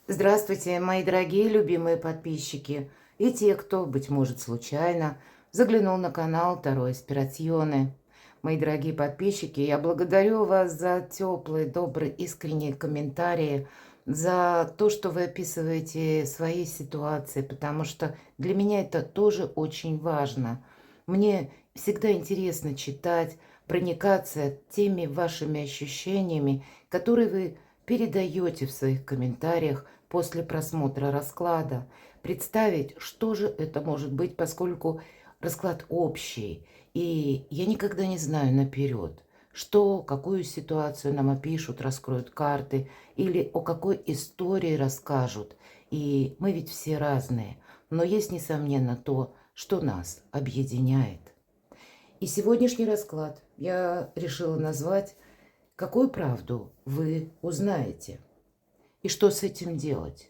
Здравствуйте, мои дорогие любимые подписчики и те, кто, быть может, случайно заглянул на канал Таро Эспиратьоне. Мои дорогие подписчики, я благодарю вас за теплые, добрые, искренние комментарии, за то, что вы описываете свои ситуации, потому что для меня это тоже очень важно. Мне всегда интересно читать, проникаться теми вашими ощущениями, которые вы передаете в своих комментариях после просмотра расклада. Представить, что же это может быть, поскольку расклад общий, и я никогда не знаю наперед, что, какую ситуацию нам опишут, раскроют карты, или о какой истории расскажут. И мы ведь все разные, но есть, несомненно, то, что нас объединяет. И сегодняшний расклад я решила назвать «Какую правду вы узнаете?» и что с этим делать?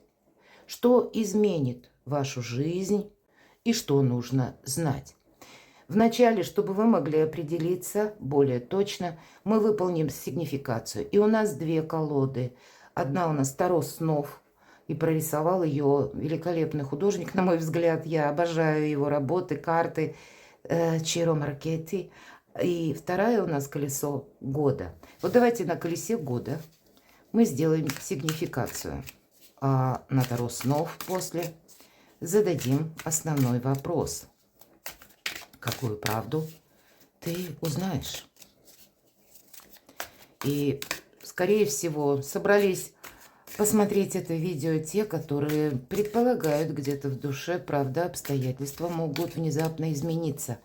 Что изменит вашу жизнь и что нужно знать? Вначале, чтобы вы могли определиться более точно, мы выполним сигнификацию. И у нас две колоды. Одна у нас Таро снов, и прорисовал ее великолепный художник, на мой взгляд. Я обожаю его работы, карты Чиро Маркетти. И вторая у нас колесо года. Вот давайте на колесе года мы сделаем сигнификацию. А на Таро снов после зададим основной вопрос. Какую правду ты узнаешь? И, скорее всего, собрались посмотреть это видео те, которые предполагают где-то в душе, правда, обстоятельства могут внезапно измениться.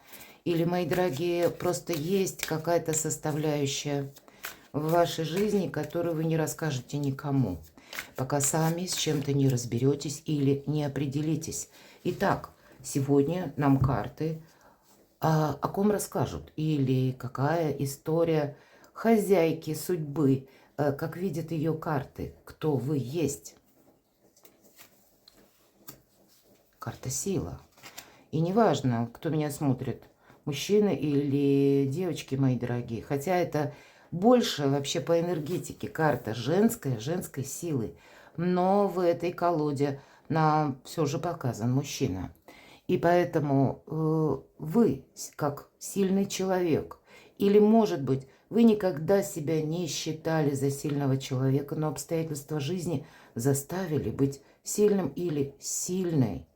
Или, мои дорогие, просто есть какая-то составляющая в вашей жизни, которую вы не расскажете никому, пока сами с чем-то не разберетесь или не определитесь. Итак, сегодня нам карты о ком расскажут, или какая история хозяйки судьбы, как видят ее карты, кто вы есть. Карта сила. И неважно, кто меня смотрит, мужчины или девочки, мои дорогие, хотя это больше вообще по энергетике карта женской силы, но в этой колоде нам все же показан мужчина. И поэтому вы, как сильный человек, или, может быть, вы никогда себя не считали за сильного человека, но обстоятельства жизни заставили быть сильным или сильной.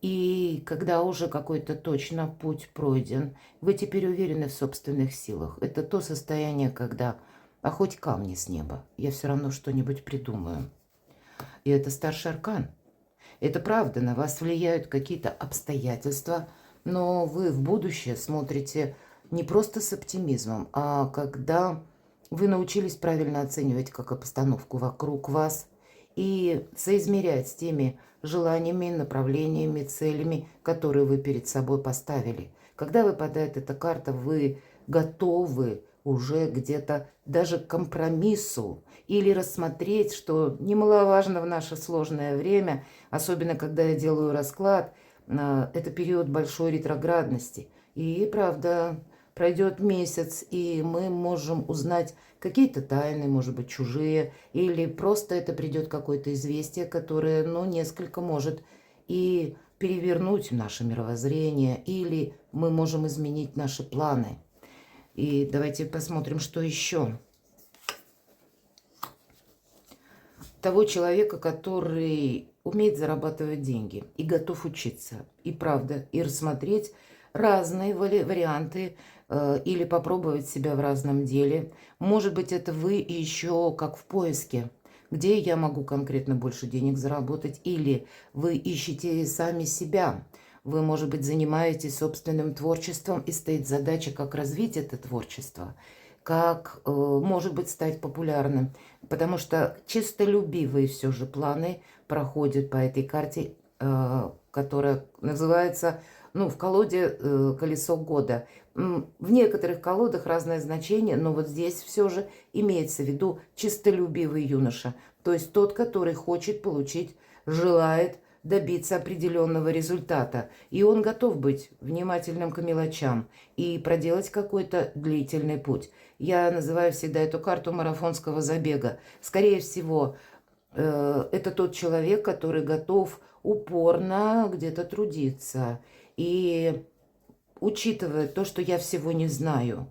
И когда уже какой-то точно путь пройден, вы теперь уверены в собственных силах. Это то состояние, когда, а хоть камни с неба, я все равно что-нибудь придумаю. И это старший аркан. Это правда, на вас влияют какие-то обстоятельства, но вы в будущее смотрите не просто с оптимизмом, а когда вы научились правильно оценивать как обстановку вокруг вас и соизмерять с теми желаниями, направлениями, целями, которые вы перед собой поставили. Когда выпадает эта карта, вы готовы уже где-то даже к компромиссу или рассмотреть, что немаловажно в наше сложное время, особенно когда я делаю расклад, это период большой ретроградности. И правда, пройдет месяц, и мы можем узнать какие-то тайны, может быть, чужие, или просто это придет какое-то известие, которое, ну, несколько может и перевернуть наше мировоззрение, или мы можем изменить наши планы. И давайте посмотрим, что еще. Того человека, который умеет зарабатывать деньги и готов учиться, и правда, и рассмотреть разные варианты или попробовать себя в разном деле. Может быть, это вы еще как в поиске, где я могу конкретно больше денег заработать, или вы ищете сами себя. Вы, может быть, занимаетесь собственным творчеством, и стоит задача, как развить это творчество, как, может быть, стать популярным. Потому что чистолюбивые все же планы проходят по этой карте, которая называется, ну, в колоде «Колесо года». В некоторых колодах разное значение, но вот здесь все же имеется в виду чистолюбивый юноша. То есть тот, который хочет получить, желает добиться определенного результата. И он готов быть внимательным к мелочам и проделать какой-то длительный путь. Я называю всегда эту карту марафонского забега. Скорее всего, это тот человек, который готов упорно где-то трудиться. И учитывая то, что я всего не знаю.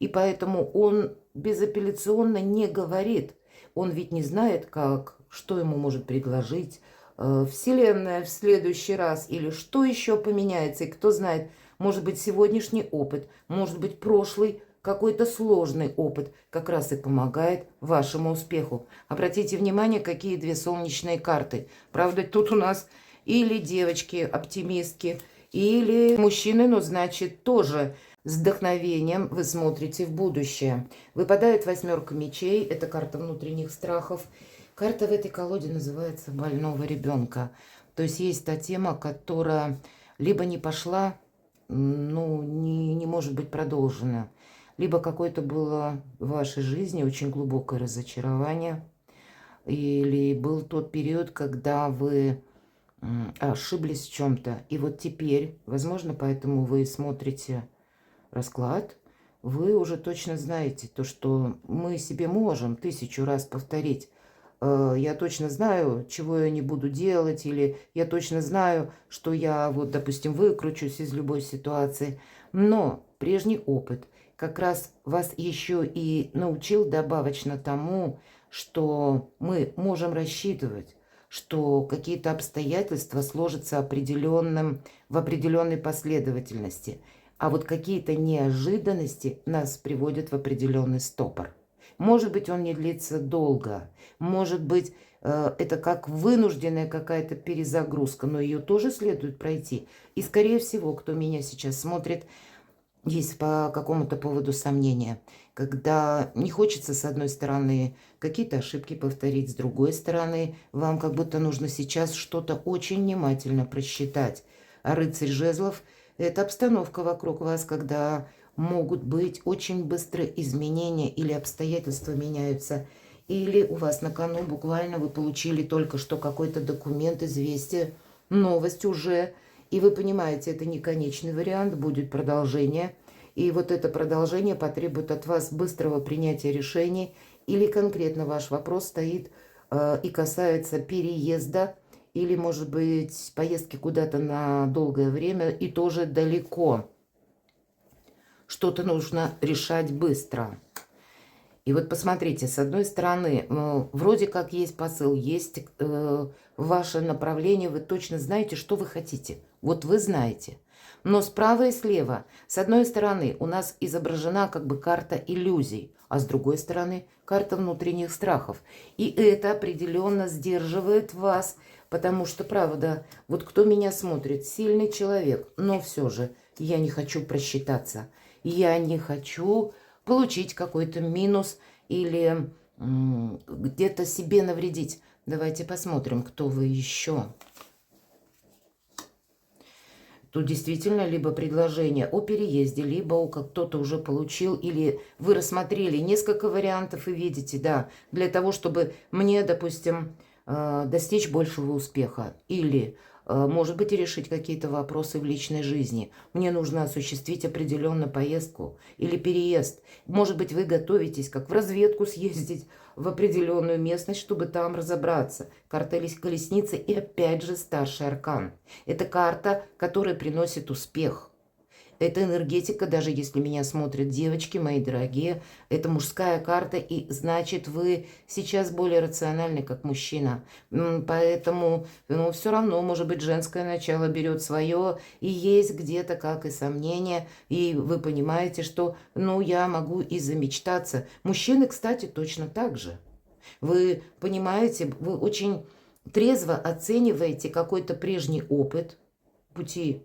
И поэтому он безапелляционно не говорит. Он ведь не знает, как, что ему может предложить Вселенная в следующий раз. Или что еще поменяется. И кто знает, может быть, сегодняшний опыт, может быть, прошлый какой-то сложный опыт как раз и помогает вашему успеху. Обратите внимание, какие две солнечные карты. Правда, тут у нас или девочки-оптимистки, или мужчины, но значит тоже с вдохновением вы смотрите в будущее. Выпадает восьмерка мечей, это карта внутренних страхов. Карта в этой колоде называется больного ребенка. То есть есть та тема, которая либо не пошла, ну, не может быть продолжена, либо какое-то было в вашей жизни очень глубокое разочарование, или был тот период, когда вы ошиблись в чем-то. И вот теперь, возможно, поэтому вы смотрите расклад, вы уже точно знаете то, что мы себе можем 1000 раз повторить. Я точно знаю, чего я не буду делать, или я точно знаю, что я, вот, допустим, выкручусь из любой ситуации. Но прежний опыт как раз вас еще и научил добавочно тому, что мы можем рассчитывать, что какие-то обстоятельства сложатся в определенной последовательности, а вот какие-то неожиданности нас приводят в определенный стопор. Может быть, он не длится долго, может быть, это как вынужденная какая-то перезагрузка, но ее тоже следует пройти. И, скорее всего, кто меня сейчас смотрит, есть по какому-то поводу сомнения, когда не хочется, с одной стороны, какие-то ошибки повторить, с другой стороны, вам как будто нужно сейчас что-то очень внимательно просчитать. А рыцарь жезлов – это обстановка вокруг вас, когда могут быть очень быстрые изменения или обстоятельства меняются, или у вас на кону буквально вы получили только что какой-то документ, известие, новость уже. И вы понимаете, это не конечный вариант, будет продолжение. И вот это продолжение потребует от вас быстрого принятия решений. Или конкретно ваш вопрос стоит и касается переезда. Или, может быть, поездки куда-то на долгое время и тоже далеко. Что-то нужно решать быстро. И вот посмотрите, с одной стороны, вроде как есть посыл, есть ваше направление, вы точно знаете, что вы хотите. Вот вы знаете. Но справа и слева, с одной стороны, у нас изображена как бы карта иллюзий, а с другой стороны, карта внутренних страхов. И это определенно сдерживает вас, потому что, правда, вот кто меня смотрит, сильный человек, но все же я не хочу просчитаться. Я не хочу получить какой-то минус или где-то себе навредить. Давайте посмотрим, кто вы еще. Тут действительно либо предложение о переезде, либо кто-то уже получил, или вы рассмотрели несколько вариантов и видите, да, для того, чтобы мне, допустим, достичь большего успеха. Или, может быть, решить какие-то вопросы в личной жизни. Мне нужно осуществить определенную поездку или переезд. Может быть, вы готовитесь, как в разведку съездить в определенную местность, чтобы там разобраться. Карта колесницы и опять же старший аркан. Это карта, которая приносит успех. Это энергетика, даже если меня смотрят девочки, мои дорогие, это мужская карта, и значит, вы сейчас более рациональны, как мужчина. Поэтому, ну, все равно, может быть, женское начало берет свое, и есть где-то, как и сомнения, и вы понимаете, что, ну, я могу и замечтаться. Мужчины, кстати, точно так же. Вы понимаете, вы очень трезво оцениваете какой-то прежний опыт пути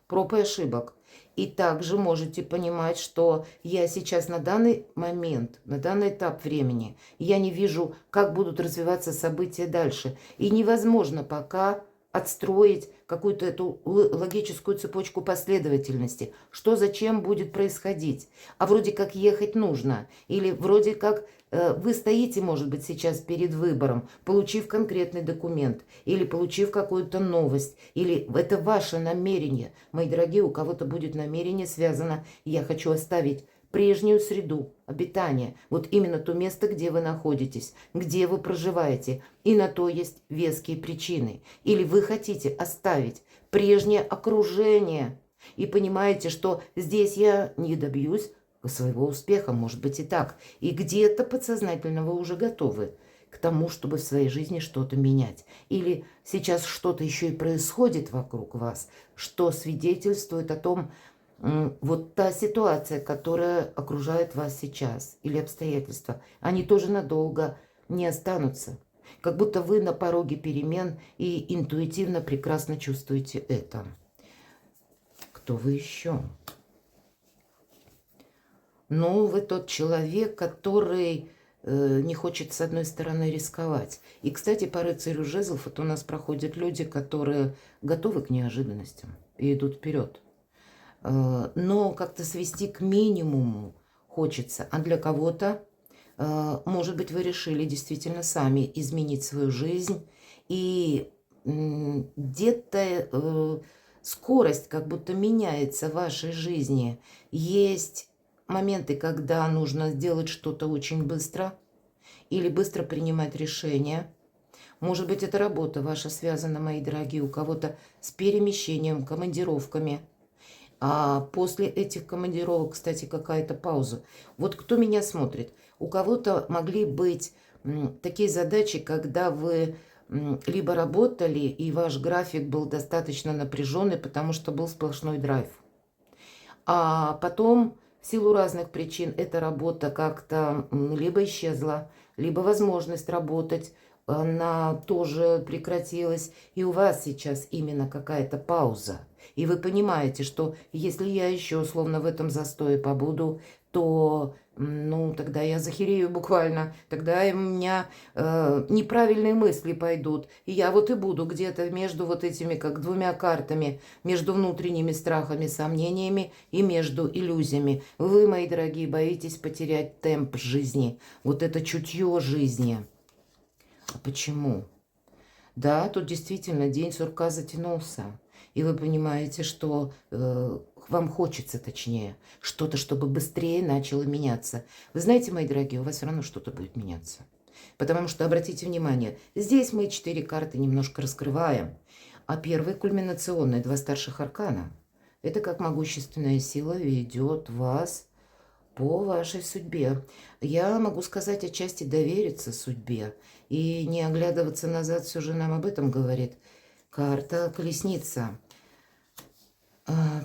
проб и ошибок. И также можете понимать, что я сейчас на данный момент, на данный этап времени, я не вижу, как будут развиваться события дальше. И невозможно пока отстроить какую-то эту логическую цепочку последовательности. Что зачем будет происходить? А вроде как ехать нужно. Или вроде как вы стоите, может быть, сейчас перед выбором, получив конкретный документ, или получив какую-то новость, или это ваше намерение. Мои дорогие, у кого-то будет намерение связано, я хочу оставить прежнюю среду обитания, вот именно то место, где вы находитесь, где вы проживаете, и на то есть веские причины. Или вы хотите оставить прежнее окружение и понимаете, что здесь я не добьюсь своего успеха, может быть и так. И где-то подсознательно вы уже готовы к тому, чтобы в своей жизни что-то менять. Или сейчас что-то еще и происходит вокруг вас, что свидетельствует о том, вот та ситуация, которая окружает вас сейчас, или обстоятельства, они тоже надолго не останутся. Как будто вы на пороге перемен и интуитивно прекрасно чувствуете это. Кто вы еще? Ну, вы тот человек, который не хочет, с одной стороны, рисковать. И, кстати, по рыцарю жезлов вот у нас проходят люди, которые готовы к неожиданностям и идут вперед. Но как-то свести к минимуму хочется. А для кого-то, может быть, вы решили действительно сами изменить свою жизнь. И где-то скорость как будто меняется в вашей жизни. Есть моменты, когда нужно сделать что-то очень быстро или быстро принимать решения. Может быть, эта работа ваша связана, мои дорогие, у кого-то с перемещением, командировками. А после этих командировок, кстати, какая-то пауза. Вот кто меня смотрит? У кого-то могли быть такие задачи, когда вы либо работали, и ваш график был достаточно напряженный, потому что был сплошной драйв. А потом, в силу разных причин, эта работа как-то либо исчезла, либо возможность работать, она тоже прекратилась. И у вас сейчас именно какая-то пауза. И вы понимаете, что если я еще условно в этом застое побуду, то, ну, тогда я захерею буквально. Тогда у меня неправильные мысли пойдут. И я вот и буду где-то между вот этими, как двумя картами, между внутренними страхами, сомнениями и между иллюзиями. Вы, мои дорогие, боитесь потерять темп жизни. Вот это чутье жизни. А почему? Да, тут действительно день сурка затянулся. И вы понимаете, что вам хочется, точнее, что-то, чтобы быстрее начало меняться. Вы знаете, мои дорогие, у вас все равно что-то будет меняться. Потому что, обратите внимание, здесь мы 4 карты немножко раскрываем. А первый кульминационный, 2 старших аркана. Это как могущественная сила ведет вас по вашей судьбе. Я могу сказать, отчасти довериться судьбе и не оглядываться назад, все же нам об этом говорит карта колесница.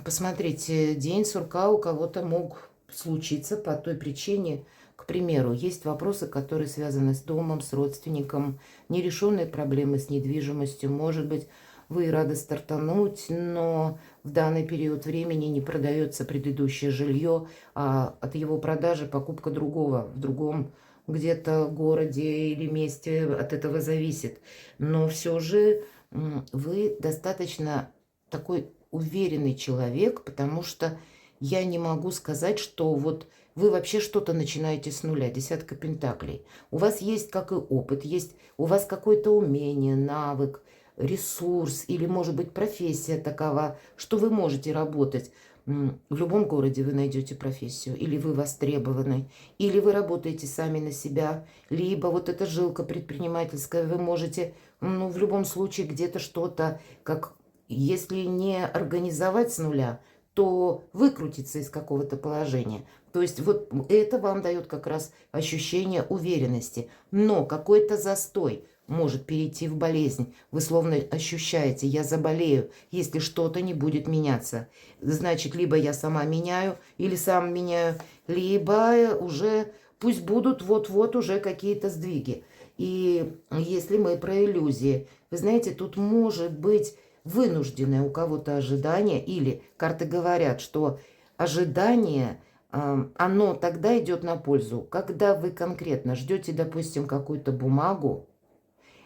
Посмотрите, день сурка у кого-то мог случиться по той причине, к примеру, есть вопросы, которые связаны с домом, с родственником, нерешенные проблемы с недвижимостью, может быть, вы рады стартануть, но в данный период времени не продается предыдущее жилье, а от его продажи покупка другого в другом где-то городе или месте от этого зависит. Но все же вы достаточно такой уверенный человек, потому что я не могу сказать, что вот вы вообще что-то начинаете с нуля, 10 пентаклей. У вас есть как и опыт, есть у вас какое-то умение, навык, ресурс или, может быть, профессия такова, что вы можете работать. В любом городе вы найдете профессию, или вы востребованы, или вы работаете сами на себя, либо вот эта жилка предпринимательская, вы можете, ну, в любом случае где-то что-то, как если не организовать с нуля, то выкрутиться из какого-то положения. То есть вот это вам дает как раз ощущение уверенности. Но какой-то застой может перейти в болезнь. Вы словно ощущаете, я заболею, если что-то не будет меняться. Значит, либо я сама меняю, или сам меняю, либо уже пусть будут вот-вот уже какие-то сдвиги. И если мы про иллюзии, вы знаете, тут может быть вынужденное у кого-то ожидание, или карты говорят, что ожидание, оно тогда идет на пользу, когда вы конкретно ждете, допустим, какую-то бумагу,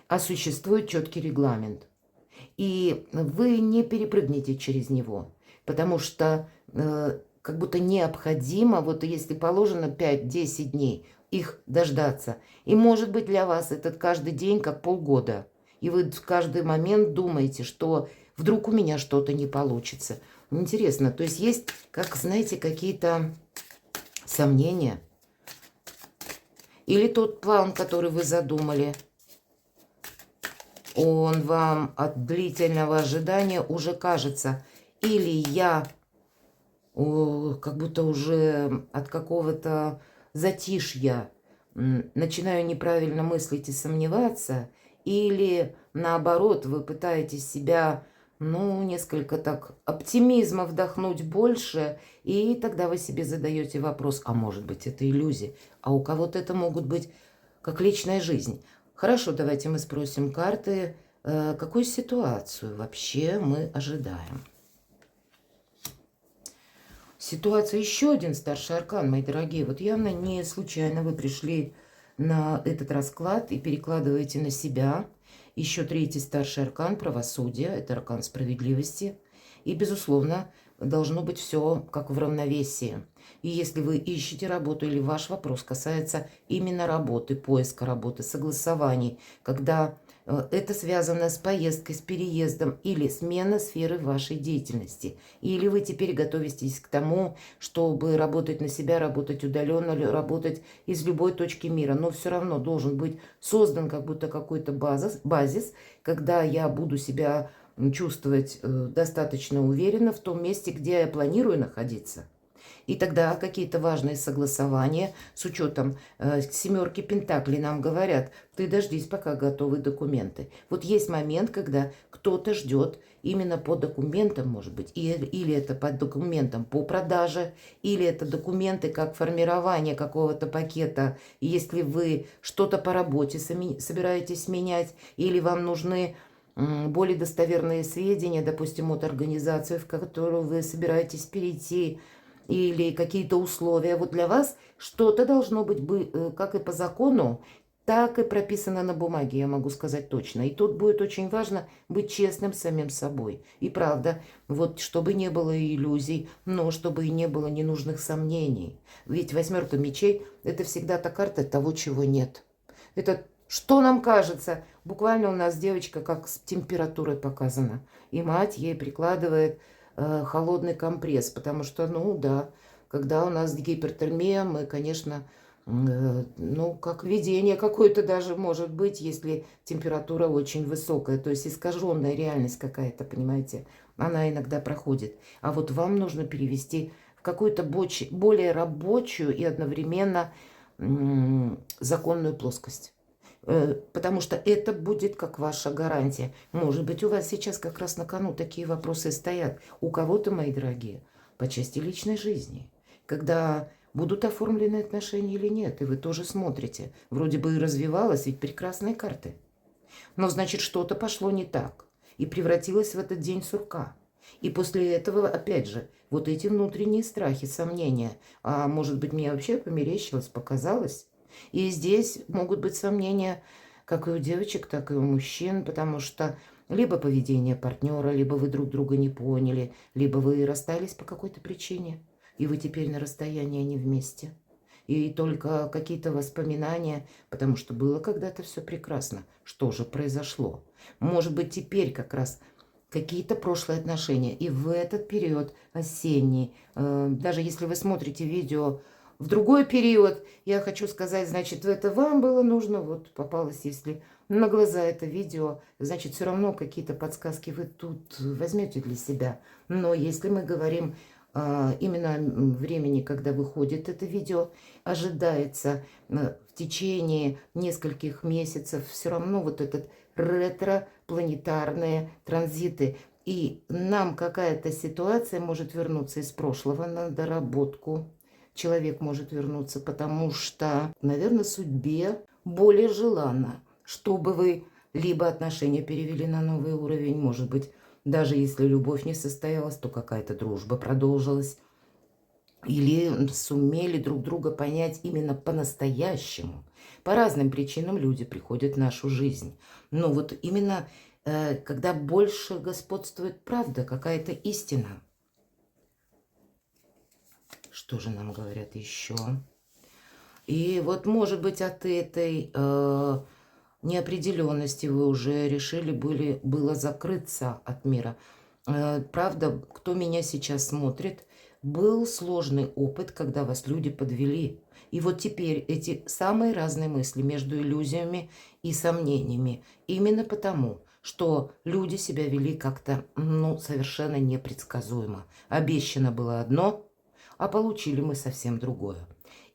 а существует четкий регламент. И вы не перепрыгнете через него, потому что как будто необходимо, вот если положено 5-10 дней, их дождаться. И может быть для вас этот каждый день как полгода. И вы в каждый момент думаете, что вдруг у меня что-то не получится. Интересно, то есть, как, знаете, какие-то Сомнения? Или тот план, который вы задумали, он вам от длительного ожидания уже кажется, или я как будто уже от какого-то затишья начинаю неправильно мыслить и сомневаться, или наоборот, вы пытаетесь себя, ну, несколько так оптимизма вдохнуть больше, и тогда вы себе задаете вопрос, а может быть это иллюзия, а у кого-то это могут быть как личная жизнь. Хорошо, давайте мы спросим карты, какую ситуацию вообще мы ожидаем. Ситуация, еще один старший аркан, мои дорогие. Вот явно не случайно вы пришли на этот расклад и перекладываете на себя. Еще третий старший аркан правосудия, это аркан справедливости. И, безусловно, должно быть все как в равновесии. И если вы ищете работу или ваш вопрос касается именно работы, поиска работы, согласований, когда это связано с поездкой, с переездом или смена сферы вашей деятельности. Или вы теперь готовитесь к тому, чтобы работать на себя, работать удаленно, работать из любой точки мира. Но все равно должен быть создан как будто какой-то базис, когда я буду себя чувствовать достаточно уверенно в том месте, где я планирую находиться. И тогда какие-то важные согласования с учетом семерки пентаклей нам говорят, ты дождись, пока готовы документы. Вот есть момент, когда кто-то ждет именно по документам, может быть, или это по документам по продаже, или это документы как формирование какого-то пакета, если вы что-то по работе собираетесь менять, или вам нужны более достоверные сведения, допустим, от организации, в которую вы собираетесь перейти, или какие-то условия. Вот для вас что-то должно быть как и по закону, так и прописано на бумаге, я могу сказать точно. И тут будет очень важно быть честным с самим собой. И правда, вот чтобы не было иллюзий, но чтобы и не было ненужных сомнений. Ведь восьмерка мечей – это всегда та карта того, чего нет. Это что нам кажется? Буквально у нас девочка как с температурой показана. И мать ей прикладывает холодный компресс, потому что, ну да, когда у нас гипертермия, мы, конечно, ну, как видение какое-то даже может быть, если температура очень высокая, то есть искаженная реальность какая-то, понимаете, она иногда проходит. А вот вам нужно перевести в какую-то более рабочую и одновременно законную плоскость. Потому что это будет как ваша гарантия. Может быть, у вас сейчас как раз на кону такие вопросы стоят. У кого-то, мои дорогие, по части личной жизни. Когда будут оформлены отношения или нет, и вы тоже смотрите. Вроде бы и развивалась, ведь прекрасные карты. Но значит, что-то пошло не так. И превратилось в этот день сурка. И после этого, опять же, вот эти внутренние страхи, сомнения. А может быть, мне вообще померещилось, показалось? И здесь могут быть сомнения как и у девочек, так и у мужчин, потому что либо поведение партнера, либо вы друг друга не поняли, либо вы расстались по какой-то причине, и вы теперь на расстоянии, а не вместе. И только какие-то воспоминания, потому что было когда-то все прекрасно. Что же произошло? Может быть, теперь как раз какие-то прошлые отношения. И в этот период осенний, даже если вы смотрите видео в другой период, я хочу сказать, значит, это вам было нужно, вот попалось, если на глаза это видео, значит, все равно какие-то подсказки вы тут возьмете для себя. Но если мы говорим именно времени, когда выходит это видео, ожидается в течение нескольких месяцев все равно вот этот ретро-планетарные транзиты. И нам какая-то ситуация может вернуться из прошлого на доработку. Человек может вернуться, потому что, наверное, судьбе более желанно, чтобы вы либо отношения перевели на новый уровень, может быть, даже если любовь не состоялась, то какая-то дружба продолжилась, или сумели друг друга понять именно по-настоящему. По разным причинам люди приходят в нашу жизнь. Но вот именно когда больше господствует правда, какая-то истина. Что же нам говорят еще? И вот, может быть, от этой неопределенности вы уже решили было закрыться от мира. Правда, кто меня сейчас смотрит, был сложный опыт, когда вас люди подвели. И вот теперь эти самые разные мысли между иллюзиями и сомнениями. Именно потому, что люди себя вели как-то, совершенно непредсказуемо. Обещано было одно, а получили мы совсем другое.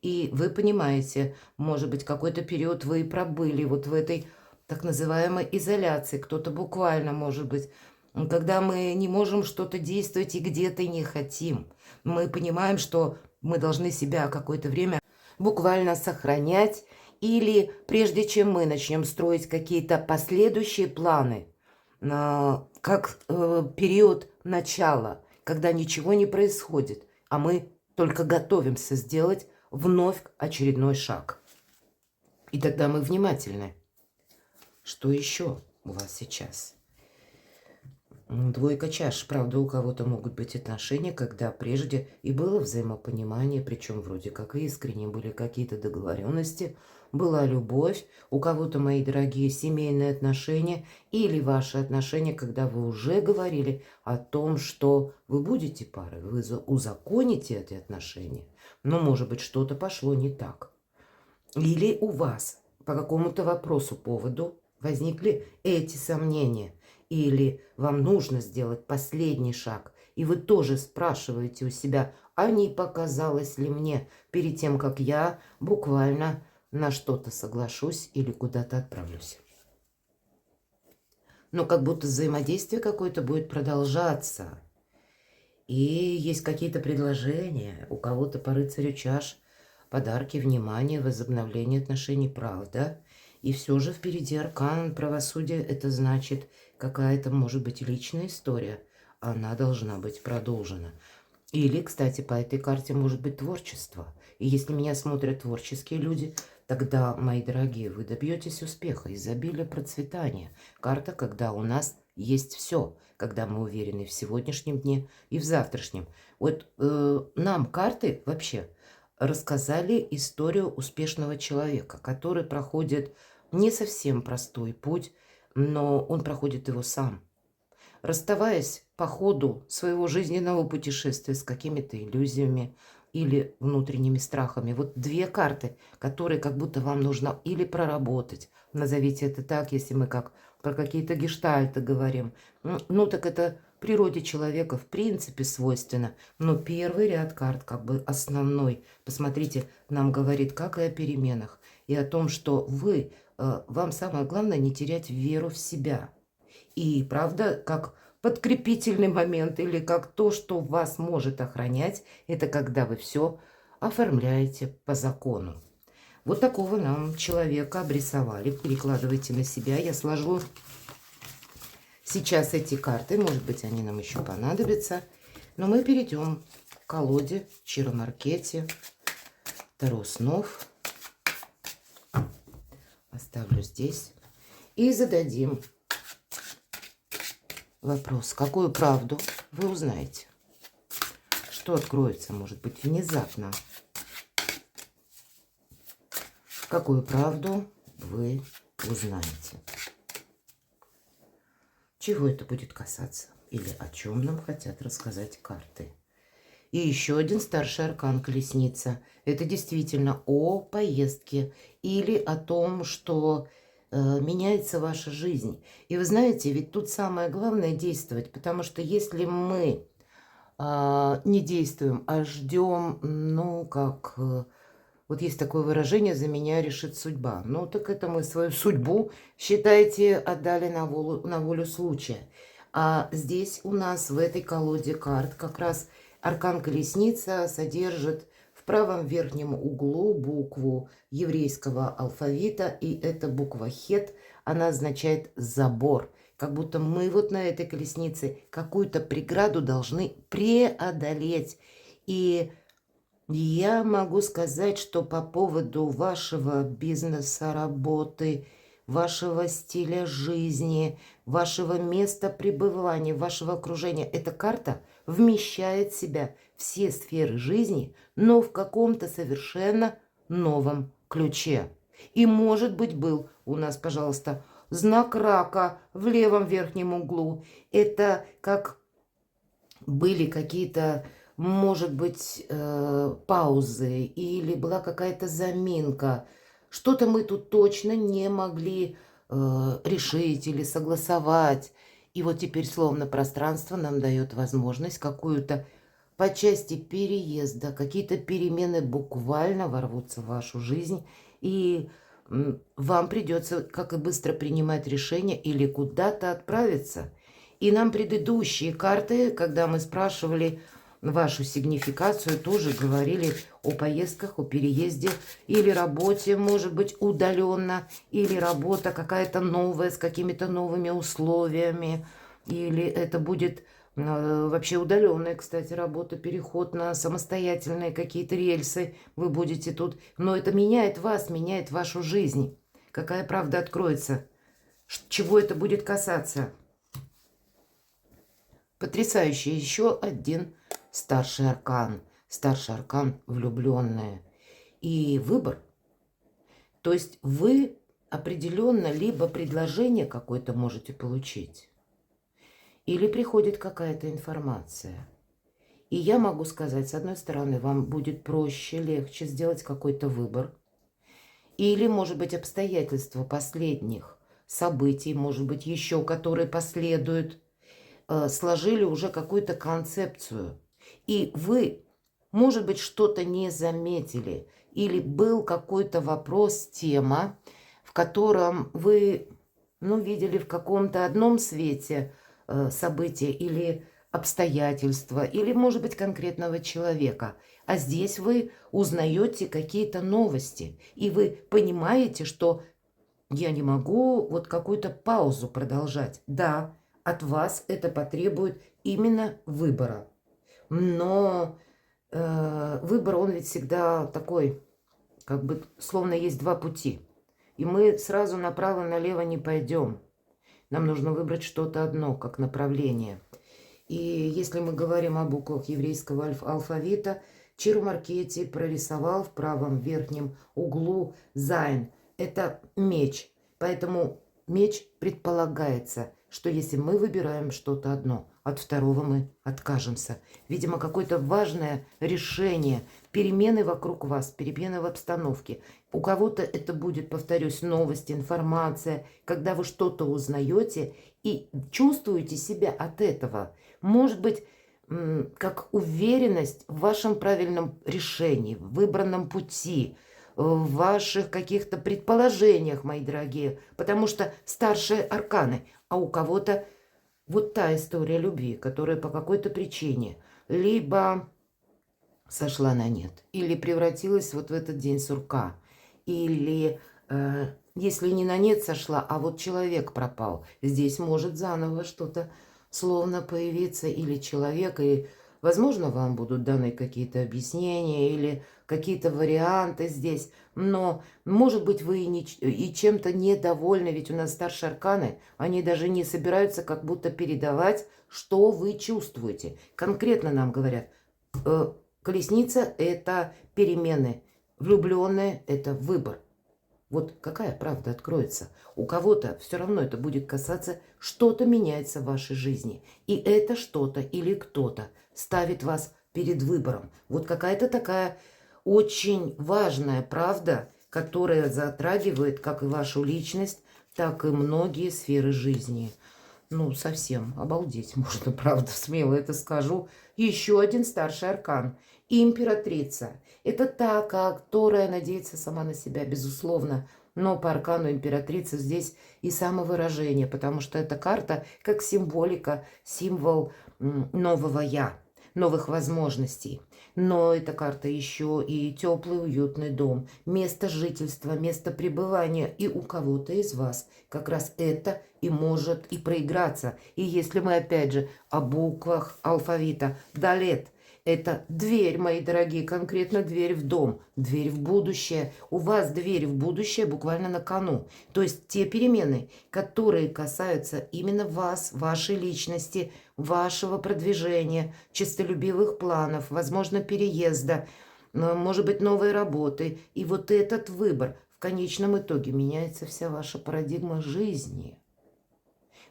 И вы понимаете, может быть, какой-то период вы и пробыли вот в этой так называемой изоляции. Кто-то буквально, может быть, когда мы не можем что-то действовать и где-то не хотим. Мы понимаем, что мы должны себя какое-то время буквально сохранять, или прежде чем мы начнем строить какие-то последующие планы, как период начала, когда ничего не происходит, а мы только готовимся сделать вновь очередной шаг. И тогда мы внимательны. Что еще у вас сейчас? Двойка чаш. Правда, у кого-то могут быть отношения, когда прежде и было взаимопонимание, причем вроде как искренне были какие-то договоренности, была любовь. У кого-то, мои дорогие, семейные отношения или ваши отношения, когда вы уже говорили о том, что вы будете парой, вы узаконите эти отношения. Но, может быть, что-то пошло не так. Или у вас по какому-то вопросу, поводу возникли эти сомнения. Или вам нужно сделать последний шаг, и вы тоже спрашиваете у себя, а не показалось ли мне перед тем, как я буквально на что-то соглашусь или куда-то отправлюсь. Но как будто взаимодействие какое-то будет продолжаться. И есть какие-то предложения, у кого-то по рыцарю чаш, подарки, внимание, возобновление отношений, правда. И все же впереди аркан правосудия, это значит какая-то, может быть, личная история. Она должна быть продолжена. Или, кстати, по этой карте может быть творчество. И если меня смотрят творческие люди, тогда, мои дорогие, вы добьетесь успеха, изобилия, процветания. Карта, когда у нас есть все, когда мы уверены в сегодняшнем дне и в завтрашнем. Вот нам карты вообще рассказали историю успешного человека, который проходит не совсем простой путь, но он проходит его сам. Расставаясь по ходу своего жизненного путешествия с какими-то иллюзиями или внутренними страхами. Вот две карты, которые как будто вам нужно или проработать. Назовите это так, если мы как про какие-то гештальты говорим. Ну, так это природе человека в принципе свойственно. Но первый ряд карт, как бы основной, посмотрите, нам говорит как и о переменах, и о том, что вам самое главное не терять веру в себя. И правда, как подкрепительный момент или как то, что вас может охранять, это когда вы все оформляете по закону. Вот такого нам человека обрисовали. Перекладывайте на себя. Я сложу сейчас эти карты. Может быть, они нам еще понадобятся. Но мы перейдем к колоде Чиромаркете Таро снов. Оставлю здесь. И зададим вопрос. Какую правду вы узнаете? Что откроется, может быть, внезапно? Какую правду вы узнаете? Чего это будет касаться? Или о чем нам хотят рассказать карты? И еще один старший аркан колесница. Это действительно о поездке или о том, что меняется ваша жизнь. И вы знаете, ведь тут самое главное действовать, потому что если мы не действуем, а ждем, вот есть такое выражение «за меня решит судьба». Ну, так это мы свою судьбу, считайте, отдали на волю случая. А здесь у нас в этой колоде карт как раз аркан колесница содержит в правом верхнем углу букву еврейского алфавита, и эта буква хет, она означает забор. Как будто мы вот на этой колеснице какую-то преграду должны преодолеть. И я могу сказать, что по поводу вашего бизнеса, работы, вашего стиля жизни, вашего места пребывания, вашего окружения, эта карта вмещает в себя все сферы жизни, но в каком-то совершенно новом ключе. И, может быть, был у нас, пожалуйста, знак рака в левом верхнем углу. Это как были какие-то может быть, паузы или была какая-то заминка. Что-то мы тут точно не могли решить или согласовать. И вот теперь словно пространство нам дает возможность какую-то по части переезда, какие-то перемены буквально ворвутся в вашу жизнь. И вам придется, как и быстро принимать решение или куда-то отправиться. И нам предыдущие карты, когда мы спрашивали вашу сигнификацию, тоже говорили о поездках, о переезде или работе, может быть, удаленно, или работа какая-то новая с какими-то новыми условиями, или это будет вообще удаленная, кстати, работа, переход на самостоятельные какие-то рельсы, вы будете тут, но это меняет вас, меняет вашу жизнь. Какая правда откроется? Чего это будет касаться? Потрясающий еще один старший аркан. Старший аркан влюбленная. И выбор. То есть вы определенно либо предложение какое-то можете получить, или приходит какая-то информация. И я могу сказать, с одной стороны, вам будет проще, легче сделать какой-то выбор. Или, может быть, обстоятельства последних событий, может быть, еще которые последуют, сложили уже какую-то концепцию. И вы, может быть, что-то не заметили. Или был какой-то вопрос, тема, в котором вы, ну, видели в каком-то одном свете события или обстоятельства, или, может быть, конкретного человека. А здесь вы узнаете какие-то новости. И вы понимаете, что я не могу вот какую-то паузу продолжать. Да, от вас это потребует именно выбора. Но выбор, он ведь всегда такой, как бы, словно есть два пути. И мы сразу направо-налево не пойдем. Нам нужно выбрать что-то одно, как направление. И если мы говорим о буквах еврейского алфавита, Чиро Маркетти прорисовал в правом верхнем углу «Зайн». Это меч. Поэтому меч предполагается, что если мы выбираем что-то одно, от второго мы откажемся. Видимо, какое-то важное решение, перемены вокруг вас, перемены в обстановке. У кого-то это будет, повторюсь, новость, информация, когда вы что-то узнаете и чувствуете себя от этого. Может быть, как уверенность в вашем правильном решении, в выбранном пути, в ваших каких-то предположениях, мои дорогие, потому что старшие арканы, а у кого-то вот та история любви, которая по какой-то причине либо сошла на нет, или превратилась вот в этот день сурка, или если не на нет сошла, а вот человек пропал, здесь может заново что-то словно появиться, или человек, и, возможно, вам будут даны какие-то объяснения, или какие-то варианты здесь, но, может быть, вы и чем-то недовольны, ведь у нас старшие арканы, они даже не собираются как будто передавать, что вы чувствуете. Конкретно нам говорят, колесница – это перемены, влюбленные – это выбор. Вот какая правда откроется? У кого-то все равно это будет касаться, что-то меняется в вашей жизни. И это что-то или кто-то ставит вас перед выбором. Вот какая-то такая очень важная правда, которая затрагивает как и вашу личность, так и многие сферы жизни. Ну, совсем обалдеть можно, правда, смело это скажу. Еще один старший аркан. Императрица. Это та, которая надеется сама на себя, безусловно. Но по аркану императрицы здесь и самовыражение, потому что эта карта как символика, символ нового «я», новых возможностей. Но эта карта еще и теплый, уютный дом, место жительства, место пребывания. И у кого-то из вас как раз это и может и проиграться. И если мы опять же о буквах алфавита, далет, это дверь, мои дорогие, конкретно дверь в дом, дверь в будущее. У вас дверь в будущее буквально на кону. То есть те перемены, которые касаются именно вас, вашей личности, вашего продвижения, честолюбивых планов, возможно, переезда, может быть, новой работы. И вот этот выбор, в конечном итоге меняется вся ваша парадигма жизни.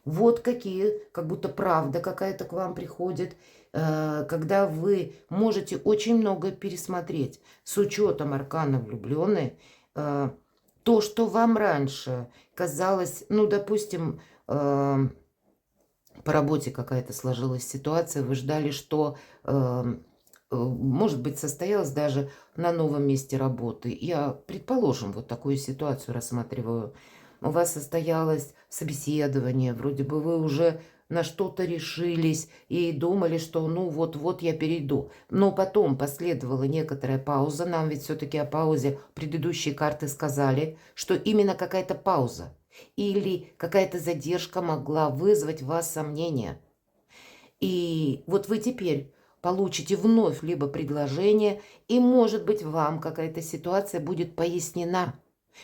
Вот какие, как будто правда какая-то к вам приходит, когда вы можете очень много пересмотреть с учетом аркана влюбленной. То, что вам раньше казалось, ну, допустим, по работе какая-то сложилась ситуация, вы ждали, что, может быть, состоялась даже на новом месте работы. Я, предположим, вот такую ситуацию рассматриваю. У вас состоялось собеседование, вроде бы вы уже на что-то решились и думали, что ну вот-вот я перейду. Но потом последовала некоторая пауза. Нам ведь все-таки о паузе предыдущие карты сказали, что именно какая-то пауза или какая-то задержка могла вызвать в вас сомнения. И вот вы теперь получите вновь либо предложение, и, может быть, вам какая-то ситуация будет пояснена,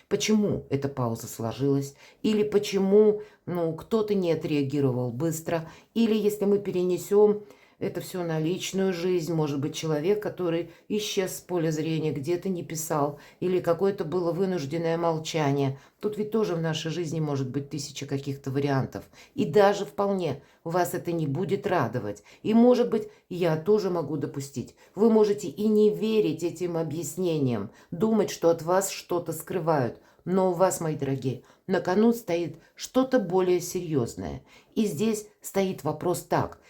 почему эта пауза сложилась, или почему, ну, кто-то не отреагировал быстро, или если мы перенесем это все на личную жизнь, может быть, человек, который исчез с поля зрения, где-то не писал, или какое-то было вынужденное молчание. Тут ведь тоже в нашей жизни может быть тысяча каких-то вариантов. И даже вполне вас это не будет радовать. И, может быть, я тоже могу допустить. Вы можете и не верить этим объяснениям, думать, что от вас что-то скрывают. Но у вас, мои дорогие, на кону стоит что-то более серьезное. И здесь стоит вопрос так.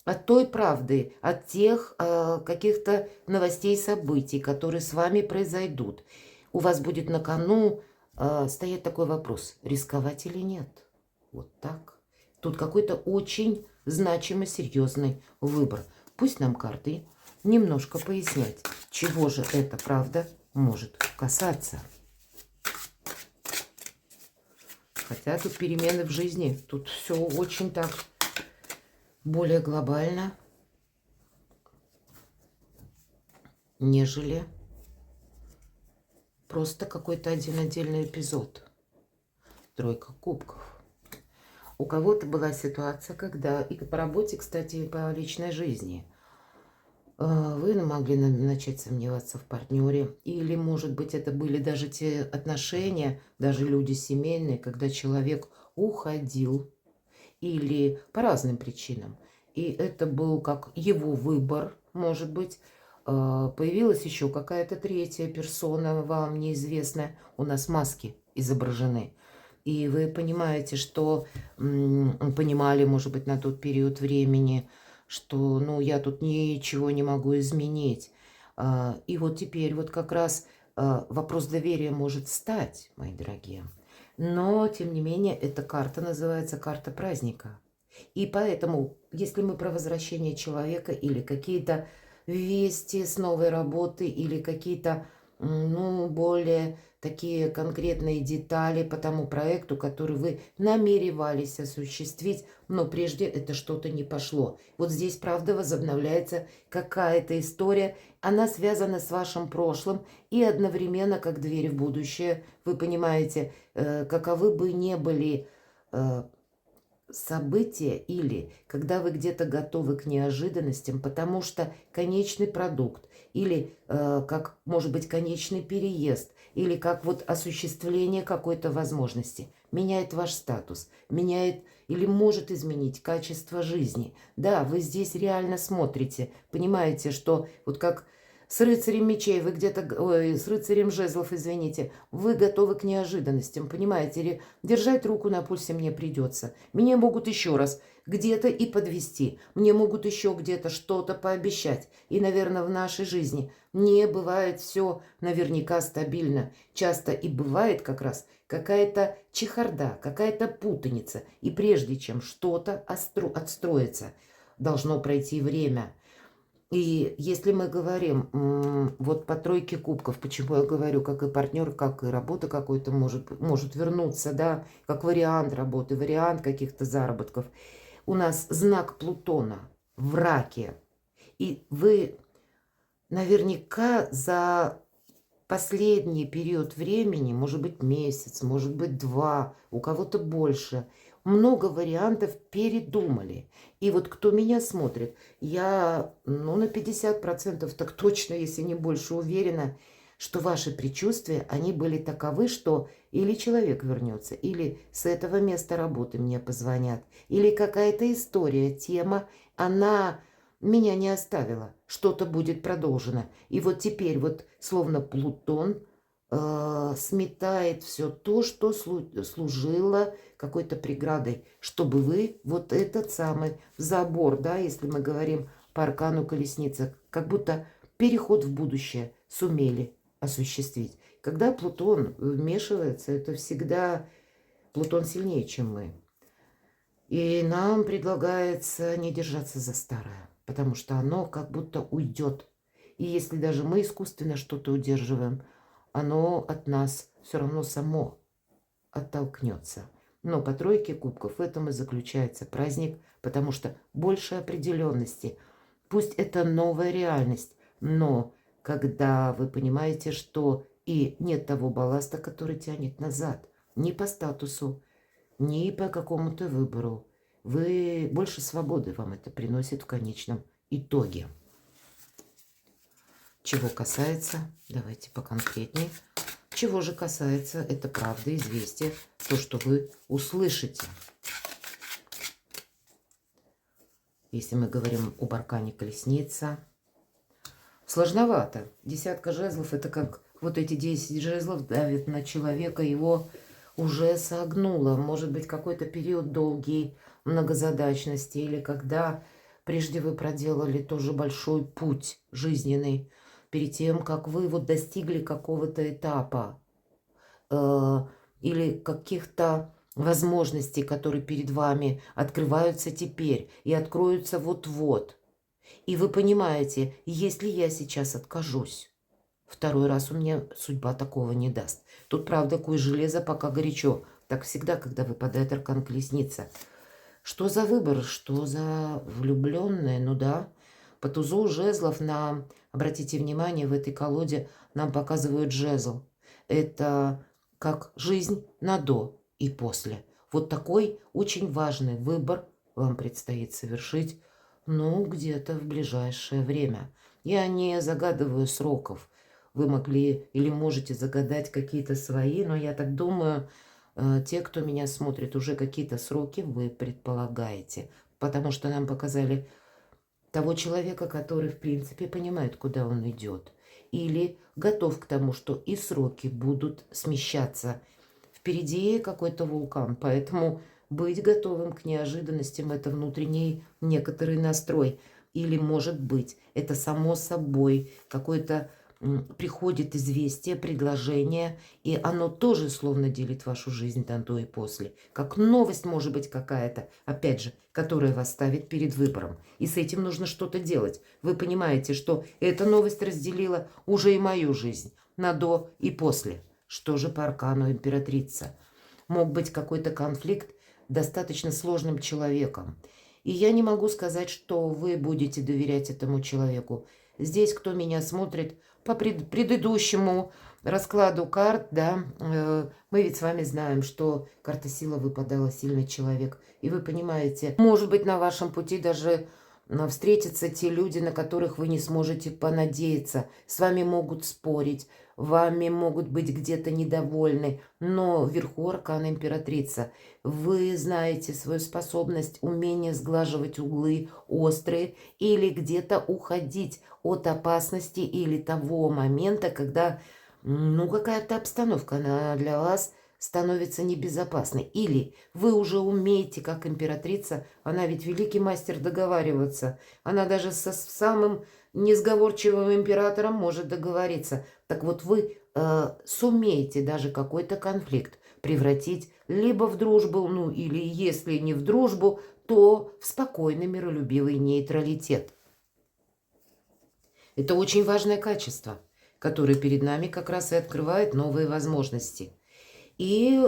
От той правды, от тех каких-то новостей, событий, которые с вами произойдут. У вас будет на кону стоять такой вопрос, рисковать или нет. Вот так. Тут какой-то очень значимый, серьезный выбор. Пусть нам карты немножко пояснять, чего же эта правда может касаться. Хотя тут перемены в жизни, тут все очень так более глобально, нежели просто какой-то один отдельный эпизод. Тройка кубков. У кого-то была ситуация, когда и по работе, кстати, и по личной жизни вы могли начать сомневаться в партнере. Или, может быть, это были даже те отношения, даже люди семейные, когда человек уходил. Или по разным причинам. И это был как его выбор, может быть. Появилась еще какая-то третья персона, вам неизвестная. У нас маски изображены. И вы понимаете, что понимали, может быть, на тот период времени, что ну, я тут ничего не могу изменить. И вот теперь вот как раз вопрос доверия может стать, мои дорогие. Но, тем не менее, эта карта называется карта праздника. И поэтому, если мы про возвращение человека или какие-то вести с новой работы, или какие-то, ну, более такие конкретные детали по тому проекту, который вы намеревались осуществить, но прежде это что-то не пошло. Вот здесь, правда, возобновляется какая-то история, она связана с вашим прошлым и одновременно как дверь в будущее. Вы понимаете, каковы бы ни были события или когда вы где-то готовы к неожиданностям, потому что конечный продукт или как, может быть, конечный переезд или как вот осуществление какой-то возможности меняет ваш статус, меняет или может изменить качество жизни. Да, вы здесь реально смотрите, понимаете, что вот как с рыцарем мечей, вы где-то, ой, с рыцарем жезлов, извините, вы готовы к неожиданностям, понимаете, или держать руку на пульсе мне придется. Меня могут еще раз где-то и подвести, мне могут еще где-то что-то пообещать. И, наверное, в нашей жизни не бывает все наверняка стабильно. Часто и бывает как раз какая-то чехарда, какая-то путаница. И прежде чем что-то отстроится, должно пройти время. И если мы говорим вот по тройке кубков, почему я говорю, как и партнер, как и работа какой-то может вернуться, да, как вариант работы, вариант каких-то заработков. У нас знак Плутона в раке. И вы наверняка за последний период времени, может быть месяц, может быть 2, у кого-то больше, много вариантов передумали. И вот кто меня смотрит, я ну, на 50% так точно, если не больше, уверена, что ваши предчувствия, они были таковы, что или человек вернется, или с этого места работы мне позвонят, или какая-то история, тема, она меня не оставила, что-то будет продолжено. И вот теперь вот словно Плутон сметает все то, что служило какой-то преградой, чтобы вы вот этот самый забор, да, если мы говорим по аркану колесница, как будто переход в будущее сумели осуществить. Когда Плутон вмешивается, это всегда Плутон сильнее, чем мы. И нам предлагается не держаться за старое, потому что оно как будто уйдет. И если даже мы искусственно что-то удерживаем, оно от нас все равно само оттолкнется. Но по тройке кубков в этом и заключается праздник, потому что больше определенности. Пусть это новая реальность, но когда вы понимаете, что и нет того балласта, который тянет назад, ни по статусу, ни по какому-то выбору, вы больше свободы вам это приносит в конечном итоге. Чего касается, давайте поконкретнее. Чего же касается, это правда, известие, то, что вы услышите. Если мы говорим об аркане колесница, сложновато. Десятка жезлов, это как вот эти 10 жезлов давят на человека, его уже согнуло. Может быть, какой-то период долгий многозадачности, или когда прежде вы проделали тоже большой путь жизненный, перед тем, как вы вот достигли какого-то этапа или каких-то возможностей, которые перед вами открываются теперь и откроются вот-вот. И вы понимаете, если я сейчас откажусь, второй раз у меня судьба такого не даст. Тут, правда, кое железо пока горячо. Так всегда, когда выпадает аркан колесница. Что за выбор, что за влюбленные? Ну да, по тузу жезлов нам, обратите внимание, в этой колоде нам показывают жезл. Это как жизнь на до и после. Вот такой очень важный выбор вам предстоит совершить, ну, где-то в ближайшее время. Я не загадываю сроков. Вы могли или можете загадать какие-то свои, но я так думаю, те, кто меня смотрит, уже какие-то сроки вы предполагаете. Потому что нам показали того человека, который, в принципе, понимает, куда он идет. Или готов к тому, что и сроки будут смещаться. Впереди какой-то вулкан, поэтому быть готовым к неожиданностям – это внутренний некоторый настрой. Или, может быть, это само собой какой-то приходит известие, предложение, и оно тоже словно делит вашу жизнь на до и после. Как новость может быть какая-то, опять же, которая вас ставит перед выбором. И с этим нужно что-то делать. Вы понимаете, что эта новость разделила уже и мою жизнь на до и после. Что же по аркану императрица? Мог быть какой-то конфликт достаточно сложным человеком. И я не могу сказать, что вы будете доверять этому человеку. Здесь, кто меня смотрит, по предыдущему раскладу карт, да, мы ведь с вами знаем, что карта сила выпадала сильный человек. И вы понимаете, может быть, на вашем пути даже встретятся те люди, на которых вы не сможете понадеяться. С вами могут спорить, вами могут быть где-то недовольны. Но вверху аркана императрица. Вы знаете свою способность, умение сглаживать углы острые или где-то уходить от опасности или того момента, когда ну, какая-то обстановка она для вас становится небезопасной. Или вы уже умеете, как императрица, она ведь великий мастер договариваться. Она даже со самым несговорчивым императором может договориться. Так вот вы сумеете даже какой-то конфликт превратить либо в дружбу, ну или если не в дружбу, то в спокойный миролюбивый нейтралитет. Это очень важное качество, которое перед нами как раз и открывает новые возможности. И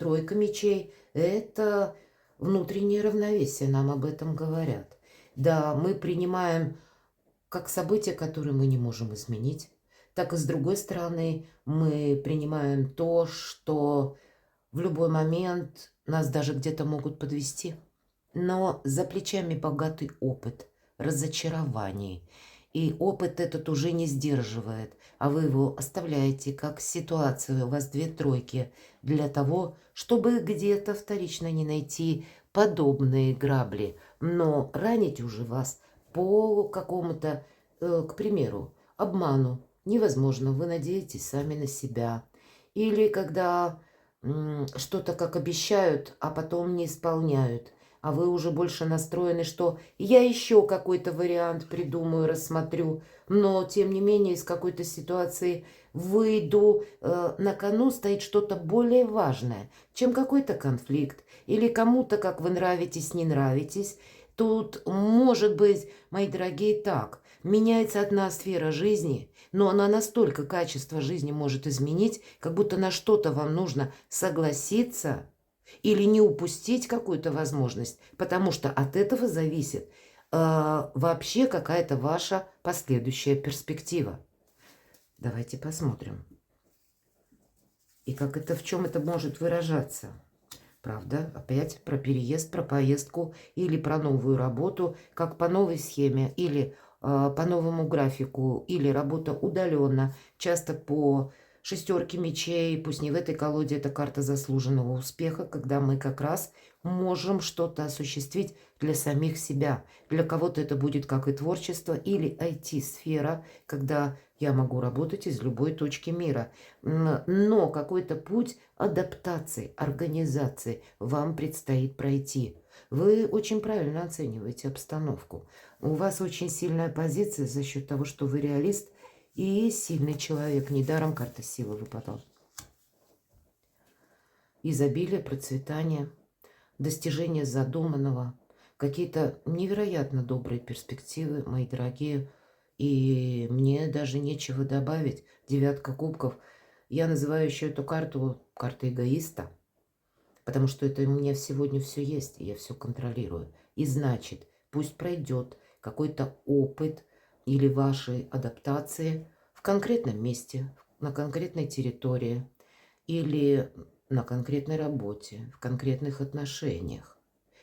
тройка мечей – это внутреннее равновесие, нам об этом говорят. Да, мы принимаем как события, которые мы не можем изменить, так и с другой стороны мы принимаем то, что в любой момент нас даже где-то могут подвести. Но за плечами богатый опыт, разочарований. и опыт этот уже не сдерживает, а вы его оставляете как ситуацию, у вас 2 тройки, для того, чтобы где-то вторично не найти подобные грабли, но ранить уже вас по какому-то, к примеру, обману невозможно, вы надеетесь сами на себя. Или когда что-то как обещают, а потом не исполняют, а вы уже больше настроены, что я еще какой-то вариант придумаю, рассмотрю, но тем не менее из какой-то ситуации выйду, на кону стоит что-то более важное, чем какой-то конфликт, или кому-то, как вы нравитесь, не нравитесь. Тут может быть, мои дорогие, так, меняется одна сфера жизни, но она настолько качество жизни может изменить, как будто на что-то вам нужно согласиться или не упустить какую-то возможность, потому что от этого зависит вообще какая-то ваша последующая перспектива. Давайте посмотрим. И как это, в чем это может выражаться. Правда, опять про переезд, про поездку или про новую работу, как по новой схеме, или по новому графику, или работа удаленно, часто по 6 мечей, пусть не в этой колоде, это карта заслуженного успеха, когда мы как раз можем что-то осуществить для самих себя. Для кого-то это будет как и творчество, или IT-сфера, когда я могу работать из любой точки мира. Но какой-то путь адаптации, организации вам предстоит пройти. Вы очень правильно оцениваете обстановку. У вас очень сильная позиция за счет того, что вы реалист и сильный человек. Недаром карта силы выпадала. Изобилие, процветание, достижение задуманного, какие-то невероятно добрые перспективы, мои дорогие. И мне даже нечего добавить. 9 кубков. Я называю еще эту карту картой эгоиста, потому что это у меня сегодня все есть, и я все контролирую. И значит, пусть пройдет какой-то опыт или вашей адаптации в конкретном месте, на конкретной территории или на конкретной работе, в конкретных отношениях.